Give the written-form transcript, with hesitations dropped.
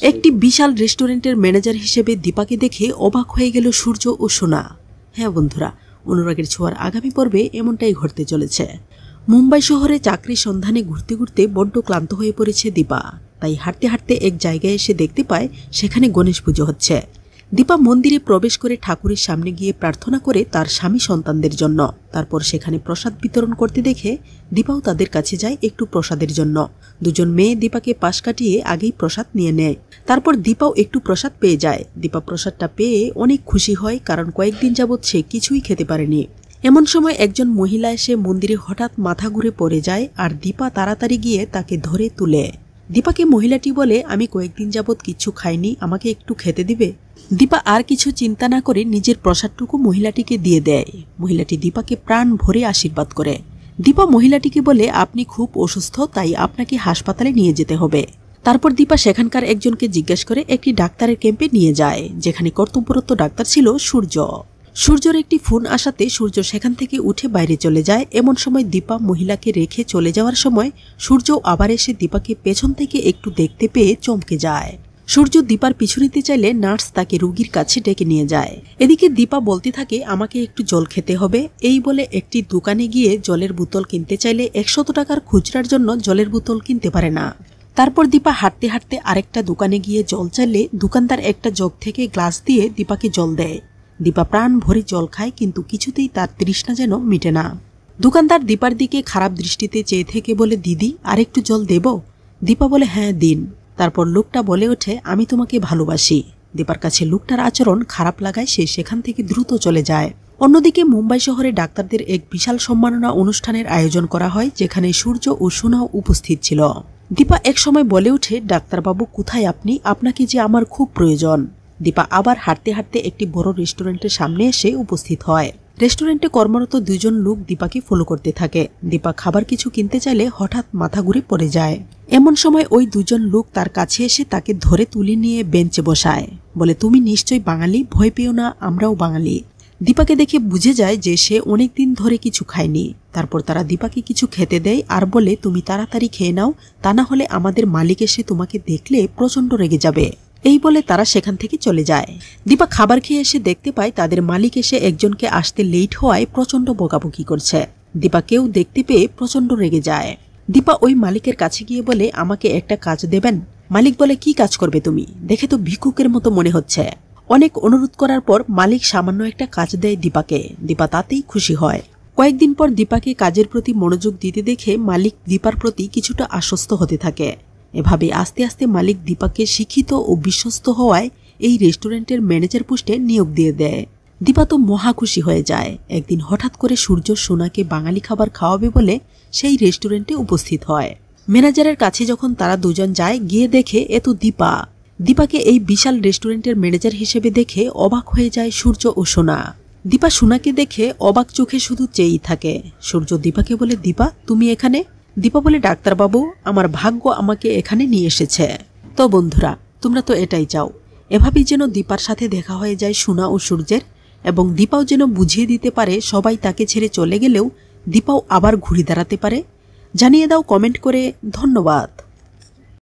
একটি বিশাল রেস্টুরেন্টের ম্যানেজার হিসেবে দীপাকে দেখে অবাক হয়ে গেল সূর্য ও সোনা। হ্যাঁ বন্ধুরা, অনুরাগের ছোঁয়ার আগামী পর্বে এমনটাই ঘটতে চলেছে। মুম্বাই শহরে চাকরির সন্ধানে ঘুরতে ঘুরতে বড্ড ক্লান্ত হয়ে পড়েছে দীপা। তাই হাঁটতে হাঁটতে এক জায়গায় এসে দেখতে পায় সেখানে গণেশ পুজো হচ্ছে। দীপা মন্দিরে প্রবেশ করে ঠাকুরের সামনে গিয়ে প্রার্থনা করে তার স্বামী সন্তানদের জন্য। তারপর সেখানে প্রসাদ বিতরণ করতে দেখে দীপাও তাদের কাছে যায় একটু প্রসাদের জন্য। দুজন মেয়ে দীপাকে পাশ কাটিয়ে আগেই প্রসাদ নিয়ে নেয়। তারপর দীপাও একটু প্রসাদ পেয়ে যায়। দীপা প্রসাদটা পেয়ে অনেক খুশি হয়, কারণ কয়েকদিন যাবৎ সে কিছুই খেতে পারেনি। এমন সময় একজন মহিলা এসে মন্দিরে হঠাৎ মাথা ঘুরে পড়ে যায়, আর দীপা তাড়াতাড়ি গিয়ে তাকে ধরে তুলে। দীপাকে মহিলাটি বলে, আমি কয়েকদিন যাবৎ কিছু খাইনি, আমাকে একটু খেতে দিবে? দীপা আর কিছু চিন্তা না করে নিজের প্রসাদটুকু মহিলাটিকে দিয়ে দেয়। মহিলাটি দীপাকে প্রাণ ভরে আশীর্বাদ করে। দীপা মহিলাটিকে বলে, আপনি খুব অসুস্থ, তাই আপনাকে হাসপাতালে নিয়ে যেতে হবে। তারপর দীপা সেখানকার একজনকে জিজ্ঞেস করে একটি ডাক্তারের ক্যাম্পে নিয়ে যায়, যেখানে কর্তব্যরত ডাক্তার ছিল সূর্য। সূর্যর একটি ফোন আসাতে সূর্য সেখান থেকে উঠে বাইরে চলে যায়। এমন সময় দীপা মহিলাকে রেখে চলে যাওয়ার সময় সূর্য আবার এসে দীপাকে পেছন থেকে একটু দেখতে পেয়ে চমকে যায়। সূর্য দীপার পিছু নিতে চাইলে নার্স তাকে রোগীর কাছে ডেকে নিয়ে যায়। এদিকে দীপা বলতে থাকে, আমাকে একটু জল খেতে হবে। এই বলে একটি দোকানে গিয়ে জলের বোতল কিনতে চাইলে 100 টাকার খুচরার জন্য জলের বোতল কিনতে পারে না। তারপর দীপা হাঁটতে হাঁটতে আরেকটা দোকানে গিয়ে জল চাইলে দোকানদার একটা জগ থেকে গ্লাস দিয়ে দীপাকে জল দেয়। দীপা প্রাণ ভরে জল খায়, কিন্তু কিছুতেই তার তৃষ্ণা যেন মিটে না। দোকানদার দীপার দিকে খারাপ দৃষ্টিতে চেয়ে থেকে বলে, দিদি আরেকটু জল দেব? দীপা বলে, হ্যাঁ দিন। তারপর লোকটা বলে ওঠে, আমি তোমাকে ভালোবাসি। দীপার কাছে লোকটার আচরণ খারাপ লাগায় সে সেখান থেকে দ্রুত চলে যায়। অন্যদিকে মুম্বাই শহরে ডাক্তারদের এক বিশাল সম্মাননা অনুষ্ঠানের আয়োজন করা হয়, যেখানে সূর্য ও সোনাও উপস্থিত ছিল। দীপা এক সময় বলে ওঠে, ডাক্তারবাবু কোথায় আপনি? আপনাকে যে আমার খুব প্রয়োজন। দীপা আবার হাঁটতে হাঁটতে একটি বড় রেস্টুরেন্টের সামনে এসে উপস্থিত হয়। রেস্টুরেন্টে কর্মরত দুজন লোক দীপাকে ফলো করতে থাকে। দীপা খাবার কিছু কিনতে চাইলে হঠাৎ মাথা ঘুরে পড়ে যায়। এমন সময় ওই দুজন লোক তার কাছে এসে তাকে ধরে তুলে নিয়ে বেঞ্চে বসায়। বলে, তুমি নিশ্চয়ই বাঙালি, ভয় পেও না, আমরাও বাঙালি। দীপাকে দেখে বুঝে যায় যে সে অনেকদিন ধরে কিছু খায়নি। তারপর তারা দীপাকে কিছু খেতে দেয় আর বলে, তুমি তাড়াতাড়ি খেয়ে নাও, তা না হলে আমাদের মালিক এসে তোমাকে দেখলে প্রচন্ড রেগে যাবে। এই বলে তারা সেখান থেকে চলে যায়। দীপা খাবার খেয়ে এসে দেখতে পায় তাদের মালিক এসে একজনকে আসতে লেট হওয়ায় প্রচন্ড বকাবকি করছে। দীপা কেউ দেখতে পেয়ে প্রচন্ড রেগে যায়। দীপা ওই মালিকের কাছে গিয়ে বলে, আমাকে একটা কাজ দেবেন? মালিক বলে, কি কাজ করবে তুমি? দেখে তো ভিক্ষুকের মতো মনে হচ্ছে। অনেক অনুরোধ করার পর মালিক সামান্য একটা কাজ দেয় দীপাকে। দীপা তাতেই খুশি হয়। কয়েকদিন পর দীপাকে কাজের প্রতি মনোযোগ দিতে দেখে মালিক দীপার প্রতি কিছুটা আশ্বস্ত হতে থাকে। এভাবে আস্তে আস্তে মালিক দীপাকে শিক্ষিত ও বিশ্বস্ত হওয়ায় এই রেস্টুরেন্টের ম্যানেজার পোস্টে নিয়োগ দিয়ে দেয়। দীপা তো মহা খুশি হয়ে যায়। একদিন হঠাৎ করে সূর্য সোনাকে বাঙালি খাবার খাওয়াবে বলে সেই রেস্টুরেন্টে উপস্থিত হয়। ম্যানেজারের কাছে যখন তারা দুজন যায়, গিয়ে দেখে এ তো দীপা। দীপাকে এই বিশাল রেস্টুরেন্টের ম্যানেজার হিসেবে দেখে অবাক হয়ে যায় সূর্য ও সোনা। দীপা সোনাকে দেখে অবাক চোখে শুধু চেয়েই থাকে। সূর্য দীপাকে বলে, দীপা তুমি এখানে? দীপা বলে, ডাক্তারবাবু আমার ভাগ্য আমাকে এখানে নিয়ে এসেছে। তো বন্ধুরা, তোমরা তো এটাই চাও। এভাবেই যেন দীপার সাথে দেখা হয়ে যায় সোনা ও সূর্যের, এবং দীপাও যেন বুঝিয়ে দিতে পারে সবাই তাকে ছেড়ে চলে গেলেও দীপাও আবার ঘুরে দাঁড়াতে পারে। জানিয়ে দাও কমেন্ট করে। ধন্যবাদ।